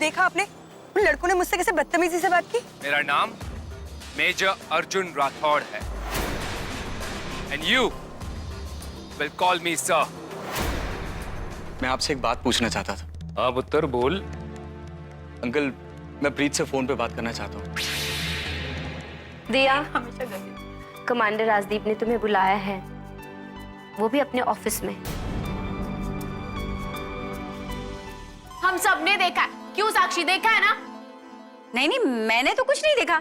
देखा आपने उन लड़कों ने मुझसे कैसे बदतमीजी से बात की? मेरा नाम मेजर अर्जुन राठौड़ है and you will call me sir. मैं आपसे एक बात पूछना चाहता था। हाँ पुत्र बोल। अंकल, मैं प्रीत से फोन पे बात करना चाहता हूँ। दिया, कमांडर राजदीप ने तुम्हें बुलाया है, वो भी अपने ऑफिस में। हम सब ने देखा है। क्यों साक्षी, देखा है ना? नहीं नहीं, मैंने तो कुछ नहीं देखा।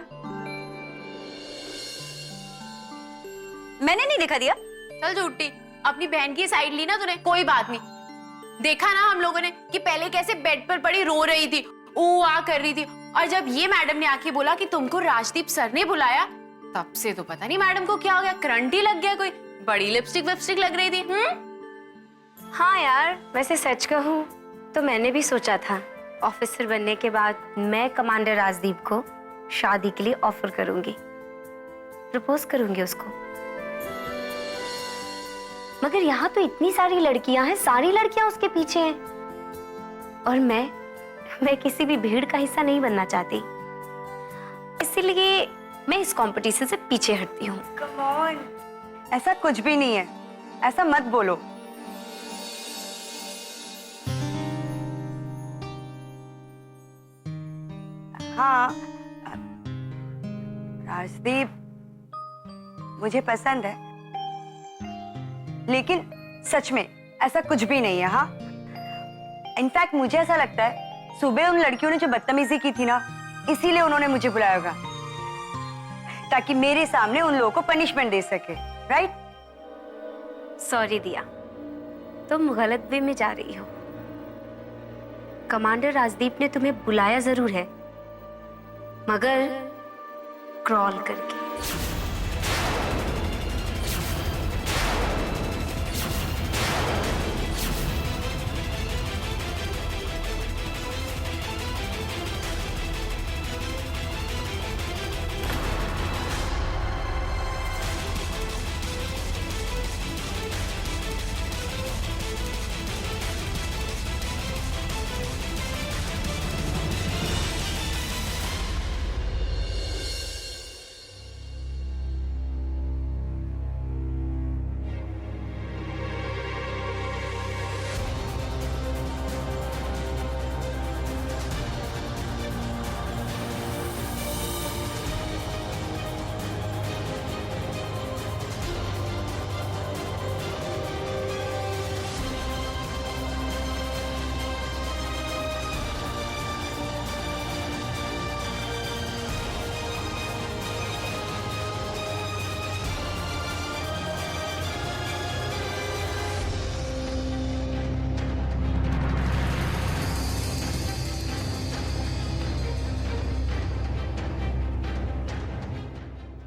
मैंने नहीं देखा दिया। चल झूठी, अपनी बहन की साइड ली ना तूने, कोई बात नहीं। देखा ना हम लोगों ने कि पहले कैसे बेड पर पड़ी रो रही थी, ऊ आ कर रही थी, और जब ये मैडम ने आके बोला कि तुमको राजदीप सर ने बुलाया, तब से तो पता नहीं मैडम को क्या हो गया, करंट ही लग गया, कोई बड़ी लिपस्टिक विपस्टिक लग रही थी। हाँ यार, वैसे सच कहूँ तो मैंने भी सोचा था ऑफिसर बनने के बाद मैं कमांडर राजदीप को शादी के लिए ऑफर करूंगी, प्रपोज करूंगी उसको। मगर यहाँ तो इतनी सारी लड़कियां हैं, सारी लड़कियां उसके पीछे हैं, और मैं किसी भी भीड़ का हिस्सा नहीं बनना चाहती, इसीलिए मैं इस कंपटीशन से पीछे हटती हूँ। कम ऑन, ऐसा कुछ भी नहीं है, ऐसा मत बोलो। हाँ, राजदीप मुझे पसंद है, लेकिन सच में ऐसा कुछ भी नहीं है। हाँ, इनफैक्ट मुझे ऐसा लगता है सुबह उन लड़कियों ने जो बदतमीजी की थी ना, इसीलिए उन्होंने मुझे बुलाया होगा, ताकि मेरे सामने उन लोगों को पनिशमेंट दे सके। राइट? सॉरी दिया, तुम गलत वे में जा रही हो। कमांडर राजदीप ने तुम्हें बुलाया जरूर है, मगर क्रॉल करके।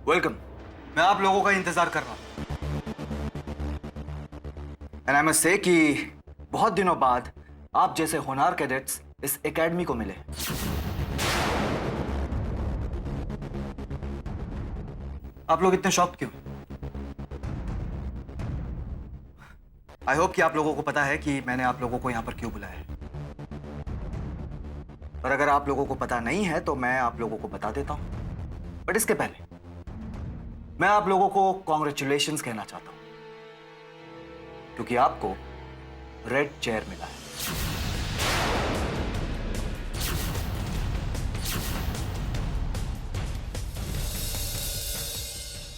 वेलकम। मैं आप लोगों का इंतजार कर रहा हूं। एंड आई मस्ट से कि बहुत दिनों बाद आप जैसे होनहार कैडेट्स इस एकेडमी को मिले। आप लोग इतने शॉक्ड क्यों? आई होप कि आप लोगों को पता है कि मैंने आप लोगों को यहां पर क्यों बुलाया है, और अगर आप लोगों को पता नहीं है तो मैं आप लोगों को बता देता हूं। बट इसके पहले मैं आप लोगों को कॉन्ग्रेचुलेशंस कहना चाहता हूं, क्योंकि आपको रेड चेयर मिला है।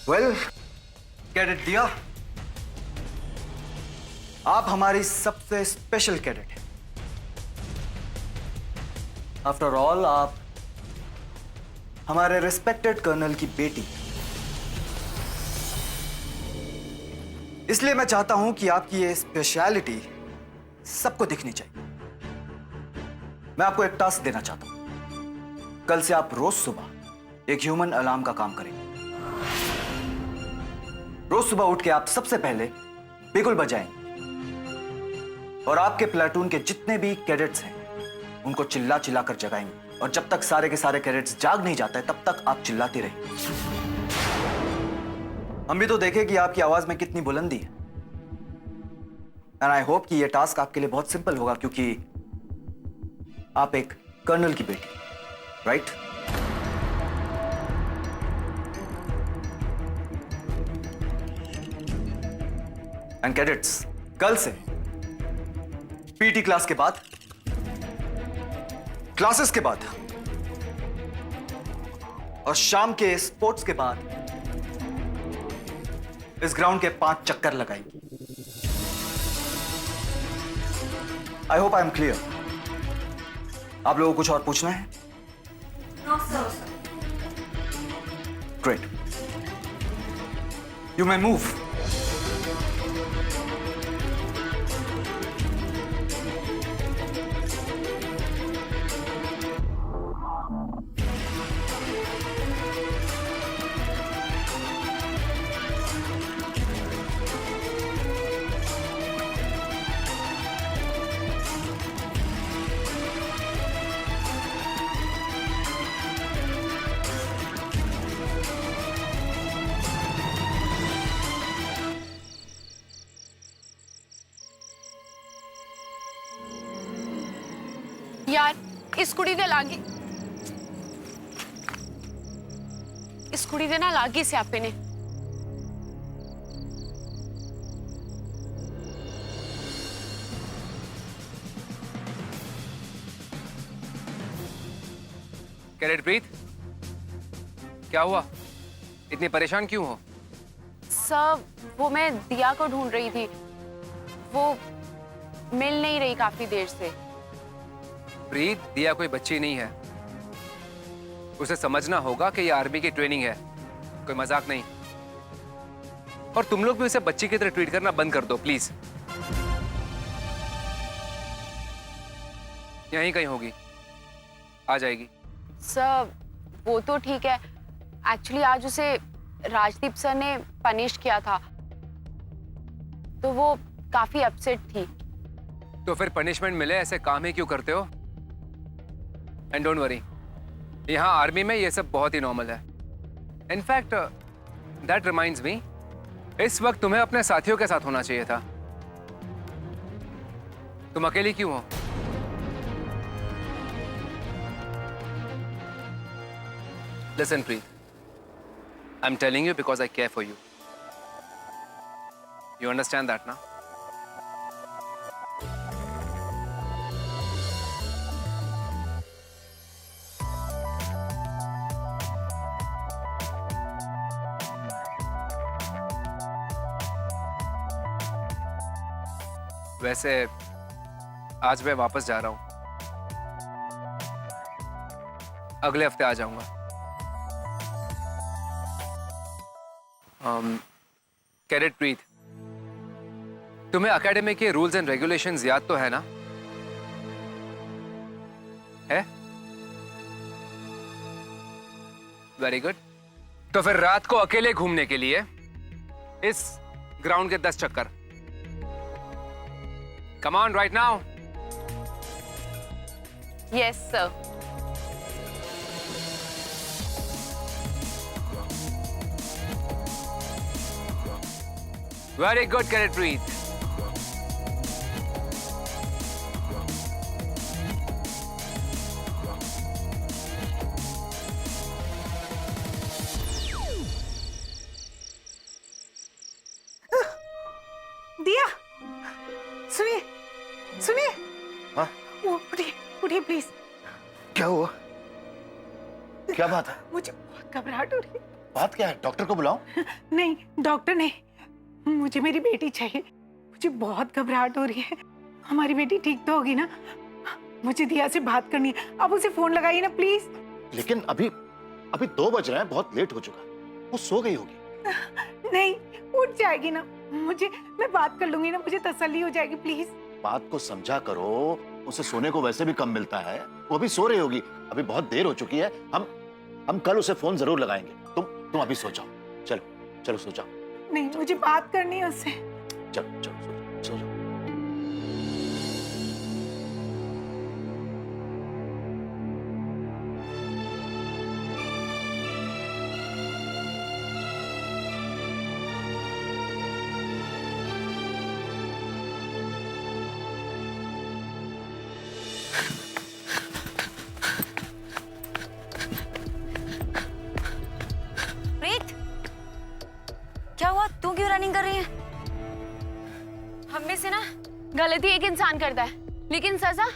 वेल, कैडेट दिया, आप हमारी सबसे स्पेशल कैडेट हैं। आफ्टर ऑल आप हमारे रिस्पेक्टेड कर्नल की बेटी हैं। इसलिए मैं चाहता हूं कि आपकी ये स्पेशलिटी सबको दिखनी चाहिए। मैं आपको एक टास्क देना चाहता हूं। कल से आप रोज सुबह एक ह्यूमन अलार्म का काम करेंगे। रोज सुबह उठ के आप सबसे पहले बिगुल बजाएंगे, और आपके प्लाटून के जितने भी कैडेट्स हैं उनको चिल्ला चिल्ला कर जगाएंगे, और जब तक सारे के सारे कैडेट्स जाग नहीं जाते तब तक आप चिल्लाते रहेंगे। हम भी तो देखें कि आपकी आवाज में कितनी बुलंदी है। एंड आई होप कि यह टास्क आपके लिए बहुत सिंपल होगा, क्योंकि आप एक कर्नल की बेटी, राइट? एंड कैडेट्स, कल से पीटी क्लास के बाद, क्लासेस के बाद और शाम के स्पोर्ट्स के बाद इस ग्राउंड के 5 चक्कर लगाएंगे। I hope I am clear. आप लोगों को कुछ और पूछना है? Great, you may move. यार इस कुड़ी दे लागी, इस कुड़ी दे ना लागी स्यापे ने। कैडेट प्रीत, क्या हुआ? इतनी परेशान क्यों हो? सब वो मैं दिया को ढूंढ रही थी, वो मिल नहीं रही काफी देर से। प्रीत, दिया कोई बच्ची नहीं है। उसे समझना होगा कि ये आर्मी की ट्रेनिंग है, कोई मजाक नहीं। और तुम लोग भी उसे बच्ची की तरह ट्रीट करना बंद कर दो प्लीज। यहीं कहीं होगी, आ जाएगी। सर वो तो ठीक है, एक्चुअली आज उसे राजदीप सर ने पनिश किया था, तो वो काफी अपसेट थी। तो फिर पनिशमेंट मिले ऐसे काम ही क्यों करते हो? एंड डोंट वरी, यहाँ आर्मी में ये सब बहुत ही नॉर्मल है। इनफैक्ट दैट रिमाइंड्स मी, इस वक्त तुम्हें अपने साथियों के साथ होना चाहिए था। तुम अकेली क्यों हो? Listen, Preet. I'm telling you because I care for you. You understand that, na? वैसे आज मैं वापस जा रहा हूं, अगले हफ्ते आ जाऊंगा। कैडेट प्रीत, तुम्हें एकेडमी के रूल्स एंड रेगुलेशंस याद तो है ना? है? Very good. तो फिर रात को अकेले घूमने के लिए इस ग्राउंड के 10 चक्कर। Come on right now. Yes sir. Very good, Cadet Preet. दिया, सुनिए सुनिए। हाँ? वो उठिए उठिए प्लीज। क्या हुआ? क्या बात है? मुझे बहुत घबराहट हो रही है। बात क्या है? डॉक्टर को बुलाऊं? नहीं डॉक्टर नहीं, मुझे मेरी बेटी चाहिए। मुझे बहुत घबराहट हो रही है। हमारी बेटी ठीक तो होगी ना? मुझे दिया से बात करनी है, आप उसे फोन लगाइए ना प्लीज। लेकिन अभी 2 बज रहे हैं, बहुत लेट हो चुका है। वो सो गई होगी। नहीं उठ जाएगी ना, मैं बात कर लूंगी ना, मुझे तसल्ली हो जाएगी प्लीज। बात को समझा करो, उसे सोने को वैसे भी कम मिलता है। वो अभी सो रही होगी, अभी बहुत देर हो चुकी है। हम कल उसे फोन जरूर लगाएंगे। तुम अभी सो जाओ। चलो चलो सो जाओ। नहीं मुझे बात करनी है उससे। चलो चलो सो जाओ। प्लानिंग कर रही हैं? हम में से ना गलती एक इंसान करता है, लेकिन सजा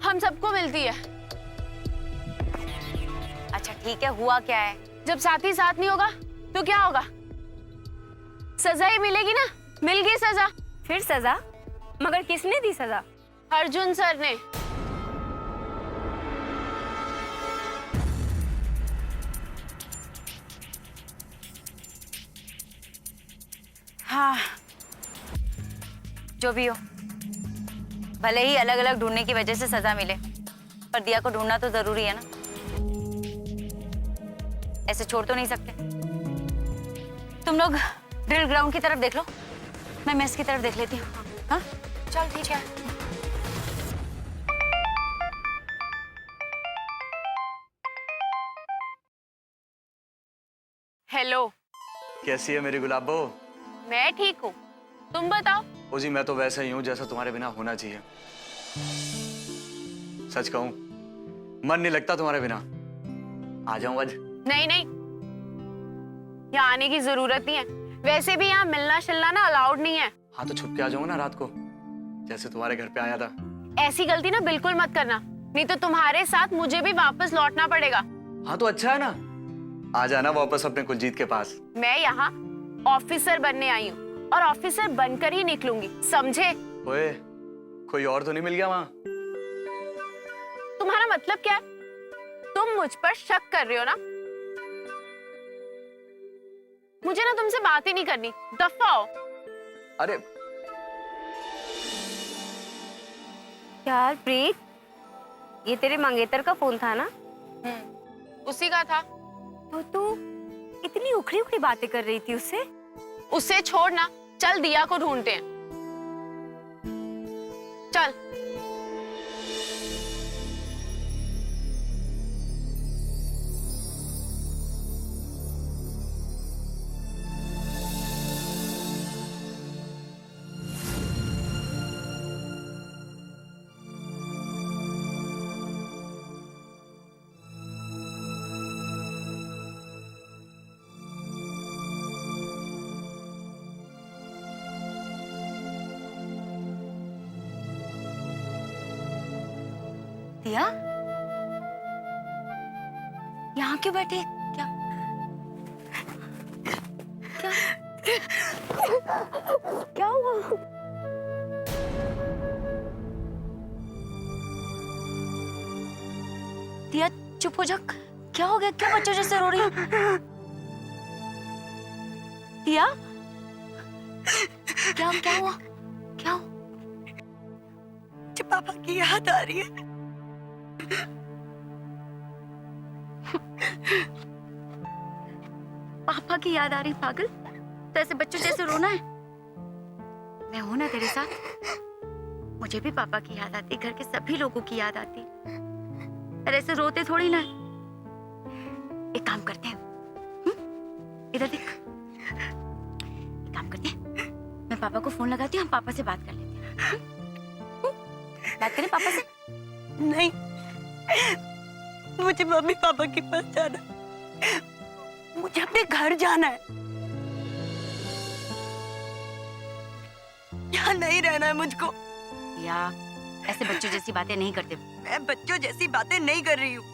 हम सबको मिलती है। अच्छा ठीक है, हुआ क्या है? जब साथी साथ नहीं होगा तो क्या होगा? सजा ही मिलेगी ना। मिल गई सजा। फिर सजा? मगर किसने दी सजा? अर्जुन सर ने। हाँ, जो भी हो, भले ही अलग अलग ढूंढने की वजह से सजा मिले, पर दिया को ढूंढना तो जरूरी है ना। ऐसे छोड़ तो नहीं सकते। तुम लोग ड्रिल ग्राउंड की तरफ देख लो, मैं मेस की तरफ देख लेती हूँ। हाँ चल ठीक है। हेलो, कैसी है मेरी गुलाबो? मैं ठीक हूँ, तुम बताओ। ओ जी, मैं तो वैसा ही हूँ जैसा तुम्हारे बिना होना चाहिए। सच कहूँ, मन नहीं लगता तुम्हारे बिना। आ जाऊं आज? नहीं नहीं, यहाँ आने की जरूरत नहीं है। वैसे भी यहाँ मिलना शिलना ना अलाउड नहीं है। हाँ तो छुप के आ जाऊंगा ना रात को, जैसे तुम्हारे घर पे आया था। ऐसी गलती ना बिल्कुल मत करना, नहीं तो तुम्हारे साथ मुझे भी वापस लौटना पड़ेगा। हाँ तो अच्छा है ना, आ जाना वापस अपने कुलजीत के पास। मैं यहाँ ऑफिसर बनने आई हूँ और ऑफिसर बनकर ही निकलूंगी, समझे? ओए, कोई और तो नहीं मिल गया वहाँ? तुम्हारा मतलब क्या है? तुम मुझ पर शक कर रहे हो ना? मुझे ना तुमसे बात ही नहीं करनी, दफा हो। अरे यार प्रीत, ये तेरे मंगेतर का फोन था ना? उसी का था। तो तू इतनी उखड़ी उखड़ी बातें कर रही थी उससे? उससे छोड़ना, चल दिया को ढूंढते हैं। चल। दिया, यहाँ क्यों बैठे? क्या क्या क्या हुआ? दिया चुप हो जा। क्या हो गया? क्यों बच्चों जैसे रो रही है? दिया, क्या क्या हुआ? क्या हुआ? मुझे पापा की याद आ रही है। पापा की याद आ रही? पागल, तो ऐसे बच्चों जैसे रोना है? मैं हूं ना तेरे साथ। मुझे भी पापा की याद आती, घर के सभी लोगों की याद आती, पर ऐसे रोते थोड़ी ना। एक काम करते हैं, इधर देख। एक काम करते हैं, मैं पापा को फोन लगाती हूँ, हम पापा से बात कर लेते हैं। बात करें पापा से? नहीं, मुझे मम्मी पापा के पास जाना, मुझे अपने घर जाना है, यहाँ नहीं रहना है मुझको। या ऐसे बच्चों जैसी बातें नहीं करते। मैं बच्चों जैसी बातें नहीं कर रही हूँ।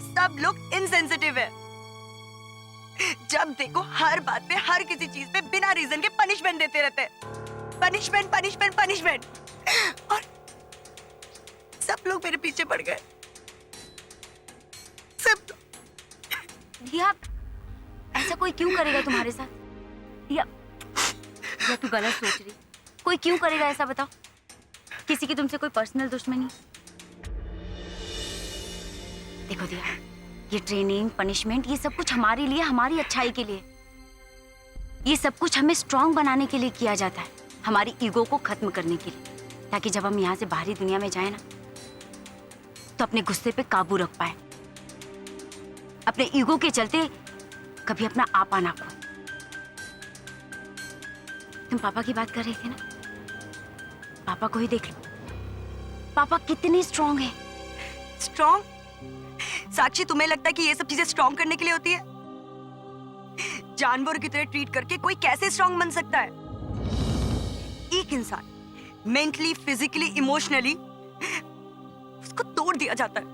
सब लोग इनसेंसिटिव है। जब देखो हर बात पे, हर किसी चीज पे बिना रीजन के पनिशमेंट देते रहते हैं। पनिशमेंट पनिशमेंट पनिशमेंट, और सब लोग मेरे पीछे पड़ गए। सब दिया, ऐसा कोई क्यों करेगा तुम्हारे साथ? दिया, तू गलत सोच रही। कोई क्यों करेगा ऐसा, बताओ? किसी की तुमसे कोई पर्सनल दुश्मनी? देखो दिया, ये ट्रेनिंग, पनिशमेंट, ये सब कुछ हमारे लिए, हमारी अच्छाई के लिए। ये सब कुछ हमें स्ट्रांग बनाने के लिए किया जाता है, हमारी ईगो को खत्म करने के लिए, ताकि जब हम यहाँ से बाहरी दुनिया में जाए ना, तो अपने गुस्से पे काबू रख पाए, अपने ईगो के चलते कभी अपना आपा ना खो। तुम पापा की बात कर रहे थे ना, पापा को ही देख लो। पापा कितने स्ट्रांग हैं। स्ट्रांग? साक्षी, तुम्हें लगता है कि ये सब चीजें स्ट्रांग करने के लिए होती है? जानवर की तरह ट्रीट करके कोई कैसे स्ट्रांग बन सकता है? एक इंसान मेंटली, फिजिकली, इमोशनली उसको तोड़ दिया जाता है,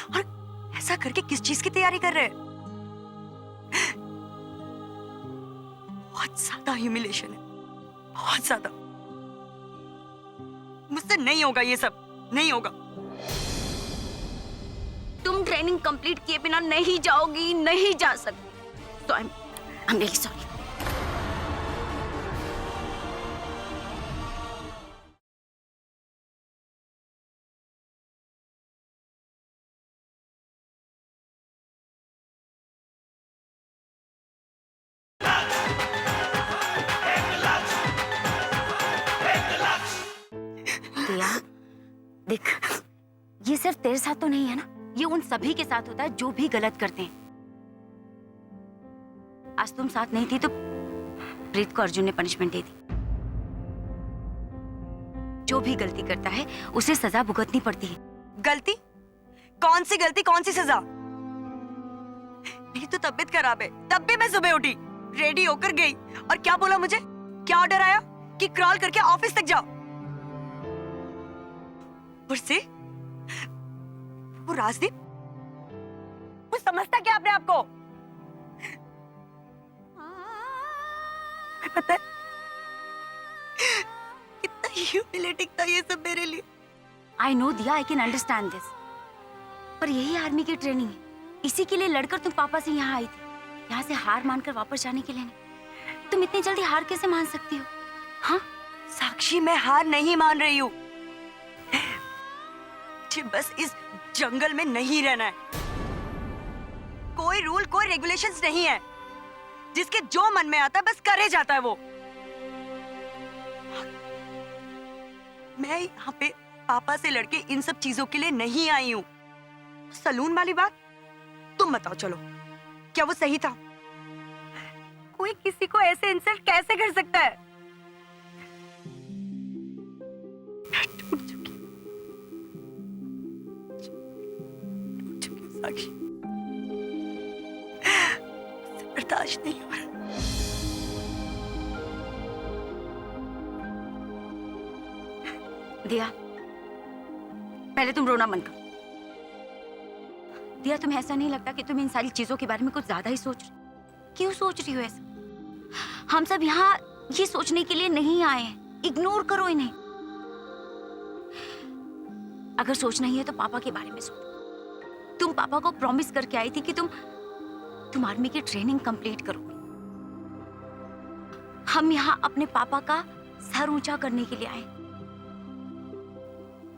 और ऐसा करके किस चीज की तैयारी कर रहे हैं? बहुत ज्यादा ह्यूमिलेशन है, बहुत ज्यादा। मुझसे नहीं होगा, ये सब नहीं होगा। तुम ट्रेनिंग कंप्लीट किए बिना नहीं जाओगी, नहीं जा सकती। तो आई एम रियली सॉरी। दिया, देख, ये सिर्फ तेरे साथ तो नहीं है ना, ये उन सभी के साथ होता है जो भी गलत करते हैं। आज तुम साथ नहीं थी तो प्रीत को अर्जुन ने पनिशमेंट दे दी। जो भी गलती करता है उसे सजा भुगतनी पड़ती है। गलती? कौन सी गलती, कौन सी सजा? मेरी तो तबीयत खराब है, तब भी मैं सुबह उठी, रेडी होकर गई, और क्या बोला मुझे? क्या ऑर्डर आया कि क्रॉल करके ऑफिस तक जाओ। ऊपर से वो राजदीप, वो समझता क्या अपने आप को? मैं पता है कितना ह्यूमिलेटिंग था ये सब मेरे लिए। आई नो दिया, आई कैन अंडरस्टैंड दिस, पर यही आर्मी की ट्रेनिंग है। इसी के लिए लड़कर तुम पापा से यहाँ आई थी, यहाँ से हार मानकर वापस जाने के लिए नहीं। तुम इतनी जल्दी हार कैसे मान सकती हो? हाँ साक्षी, मैं हार नहीं मान रही हूँ, मुझे बस इस जंगल में नहीं रहना है। कोई रूल, कोई रेगुलेशंस नहीं है, जिसके जो मन में आता है बस करे जाता है वो। मैं यहाँ पे पापा से लड़के इन सब चीजों के लिए नहीं आई हूँ। सलून वाली बात तुम बताओ, चलो क्या वो सही था? कोई किसी को ऐसे इंसल्ट कैसे कर सकता है? टूट चुकी साक्षी, बर्दाश्त नहीं हो रहा। दिया, पहले तुम रोना बंद करो। दिया, तुम्हें ऐसा नहीं लगता कि तुम इन सारी चीजों के बारे में कुछ ज्यादा ही सोच रही? क्यों सोच रही हो ऐसा? हम सब यहाँ ये सोचने के लिए नहीं आए हैं। इग्नोर करो इन्हें। अगर सोचना ही है तो पापा के बारे में सोचो। तुम पापा को प्रॉमिस करके आई थी कि तुम आर्मी की ट्रेनिंग कंप्लीट करोगे। हम यहाँ अपने पापा का सर ऊंचा करने के लिए आए।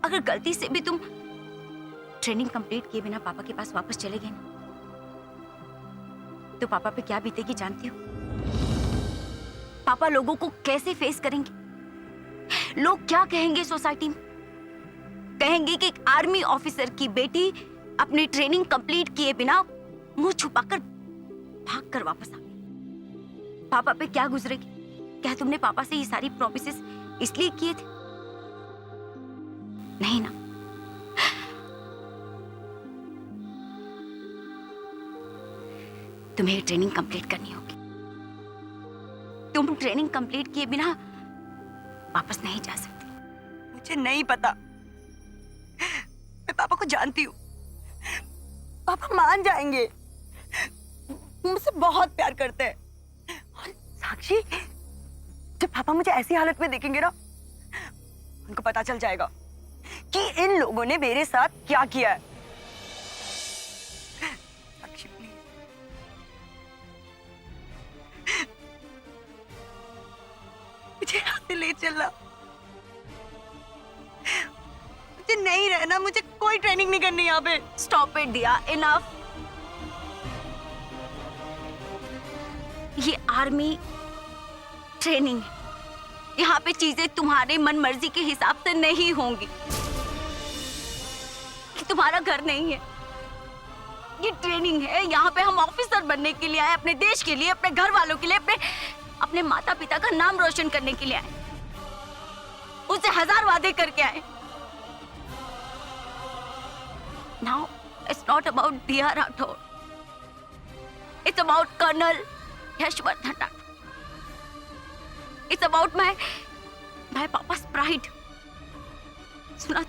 अगर गलती से भी तुम ट्रेनिंग कंप्लीट किए बिना पापा के पास वापस चले गए ना, तो पापा पे क्या बीतेगी जानती हो? पापा लोगों को कैसे फेस करेंगे? लोग क्या कहेंगे सोसाइटी में? कहेंगे कि एक आर्मी ऑफिसर की बेटी अपनी ट्रेनिंग कंप्लीट किए बिना मुंह छुपाकर भागकर वापस आ गई। पापा पे क्या गुजरेगी? क्या तुमने पापा से ये सारी प्रॉमिसेस इसलिए किए थे? नहीं ना। तुम्हें ट्रेनिंग कंप्लीट करनी होगी। तुम ट्रेनिंग कंप्लीट किए बिना वापस नहीं जा सकती। मुझे नहीं पता, मैं पापा को जानती हूँ। पापा मान जाएंगे, मुझसे बहुत प्यार करते हैं। और साक्षी, जब पापा मुझे ऐसी हालत में देखेंगे ना, उनको पता चल जाएगा कि इन लोगों ने मेरे साथ क्या किया है। साक्षी प्लीज, मुझे यहाँ से ले चलना। मुझे नहीं रहना, मुझे कोई ट्रेनिंग नहीं करनी यहाँ पे। स्टॉप इट दिया, इनफ। ये आर्मी ट्रेनिंग है। यहाँ पे चीजें तुम्हारे मन मर्जी के हिसाब से नहीं होंगी। ये तुम्हारा घर नहीं है, ये ट्रेनिंग है। यहाँ पे हम ऑफिसर बनने के लिए आए, अपने देश के लिए, अपने घर वालों के लिए, अपने माता पिता का नाम रोशन करने के लिए आए। उनसे 1000 वादे करके आए। Now it's not about Diya Rathod. It's about Colonel Yashwardhan Rathore. It's about my papa's pride. सुना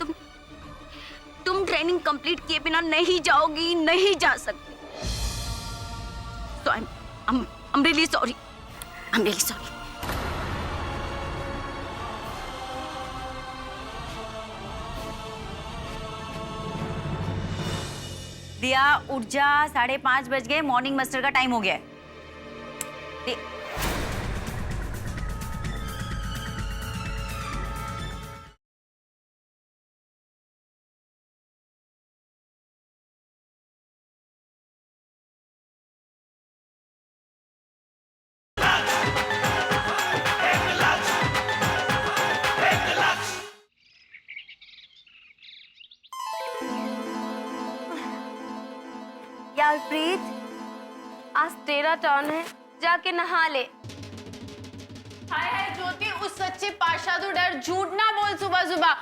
तुम ट्रेनिंग कंप्लीट किए बिना नहीं जाओगी, नहीं जा सकती. So I'm really sorry. I'm really sorry. दिया उठ जा, 5:30 बज गए, मॉर्निंग मस्टर का टाइम हो गया है. यार प्रीत, आज तेरा टर्न है, जाके नहा ले. हाय हाय ज्योति, उस सच्चे पाशा तो डर, झूठ ना बोल सुबह सुबह.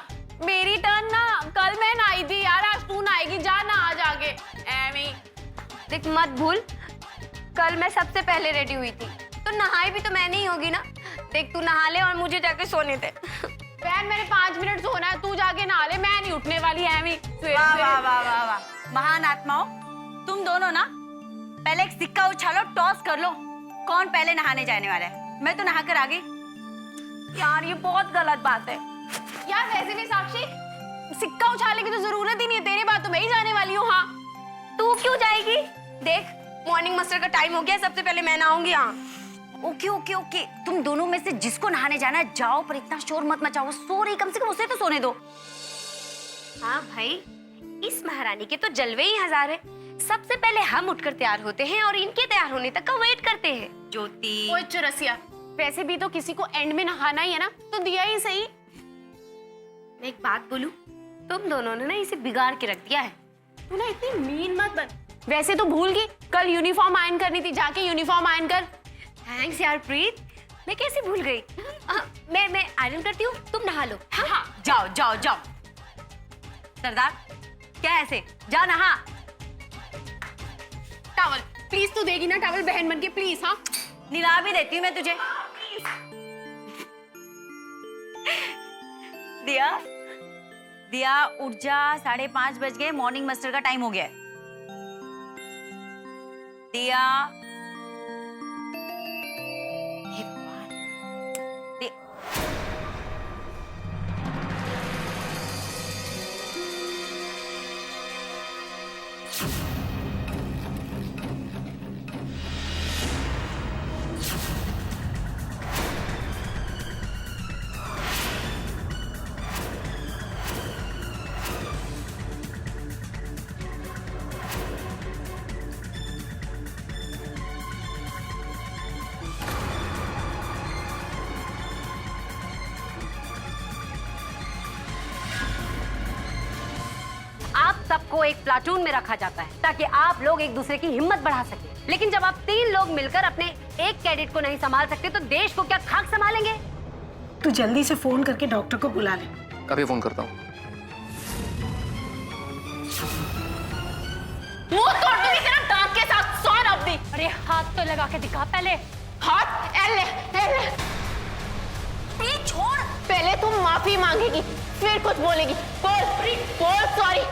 मेरी टर्न ना, कल मैं नहाई थी यार, आज तू नहाएगी, जा नहा जाके. एमी देख मत भूल, कल मैं सबसे पहले रेडी हुई थी, तो नहाई भी तो मैंने ही होगी ना. देख तू नहा ले और मुझे जाके सोने दे. बहन मैंने 5 मिनट सोना है, तू जाके नहा ले, मैं नहीं उठने वाली. एमी वाह वाह वाह वाह वाह, महान आत्माओं, तुम दोनों ना पहले एक सिक्का उछालो, टॉस कर लो, कौन पहले नहाने जाने वाला है. मैं तो नहा कर आ गई. यार ये बहुत गलत बात है. यार वैसे भी साक्षी, सिक्का उछालने की तो जरूरत ही नहीं है, तेरे बाद तो मैं ही जाने वाली हूँ. हाँ तू क्यों जाएगी? देख मॉर्निंग मस्टर का टाइम हो गया, सबसे पहले मैं नहाऊंगी. हाँ ओके ओके ओके, तुम दोनों में से जिसको नहाने जाना है जाओ, पर इतना शोर मत मचाओ. सो रही, कम से कम उसे तो सोने दो. हाँ भाई, इस महारानी के तो जलवे ही हजार है. सबसे पहले हम उठकर तैयार होते हैं और इनके तैयार होने तक का वेट करते हैं. ज्योति, ओए चुरसिया, वैसे भी तो किसी को एंड में नहाना ही है ना, तो दिया ही सही. मैं एक बात बोलूं, तुम दोनों ने ना इसे बिगाड़ के रख दिया है. तू ना इतनी मीन मत बन. वैसे तो भूल गई, कल यूनिफॉर्म आयरन करनी थी, जाके यूनिफॉर्म आयरन कर. थैंक्स यार प्रीत, मैं कैसे भूल गई. मैं आयरन करती हूँ, तुम नहा लो. हाँ जाओ जाओ जाओ. सरदार, क्या ऐसे, जा नहा. टॉवल प्लीज, तू देगी ना टॉवल बहन बन के, प्लीज. हाँ निला भी देती हूँ मैं तुझे. दिया दिया उठ जा, 5:30 बज गए, मॉर्निंग मस्टर का टाइम हो गया है. दिया, हे भगवान. सबको एक प्लाटून में रखा जाता है ताकि आप लोग एक दूसरे की हिम्मत बढ़ा सके. लेकिन जब आप 3 लोग मिलकर अपने एक कैडेट को नहीं संभाल सकते तो देश को क्या खाक संभालेंगे? तू जल्दी से फोन करके डॉक्टर को बुला ले. अभी फोन करता हूँ. मुंह तोड़ दूंगी तेरा दांत के साथ. सॉन अपनी. अरे हाथ तो लगा के दिखा पहले. हाथ एले. छोड़. पहले तुम माफी मांगेगी, फिर कुछ बोलेगी. बोल सॉरी.